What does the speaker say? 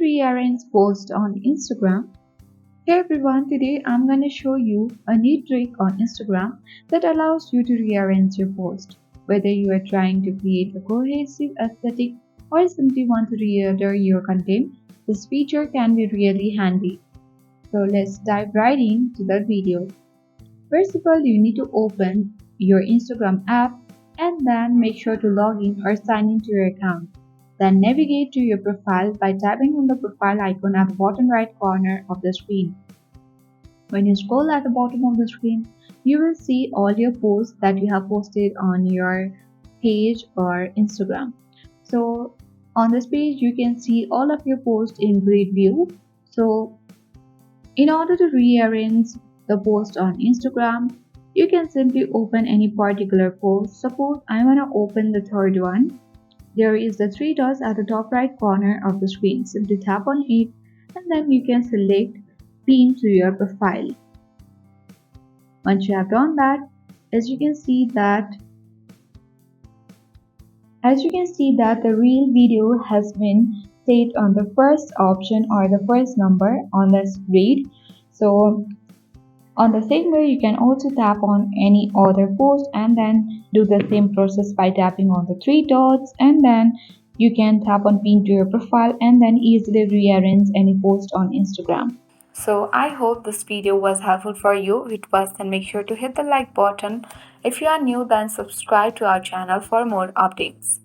rearrange posts on Instagram. Hey everyone, today I'm going to show you a neat trick on Instagram that allows you to rearrange your post. Whether you are trying to create a cohesive aesthetic or simply want to reorder your content, this feature can be really handy. So let's dive right into the video. First of all, you need to open your Instagram app and then make sure to log in or sign into your account. Then navigate to your profile by tapping on the profile icon at the bottom right corner of the screen. When you scroll at the bottom of the screen, you will see all your posts that you have posted on your page or Instagram. So on this page, you can see all of your posts in grid view. So in order to rearrange the post on Instagram, you can simply open any particular post. Suppose I want to open the third one. There is the three dots at the top right corner of the screen. Simply tap on it and then you can select pin to your profile. Once you have done that, as you can see that the reel video has been set on the first option or the first number on this grid. So on the same way, you can also tap on any other post and then do the same process by tapping on the three dots, and then you can tap on pin to your profile and then easily rearrange any post on Instagram. So I hope this video was helpful for you. If it was, then make sure to hit the like button. If you are new, then subscribe to our channel for more updates.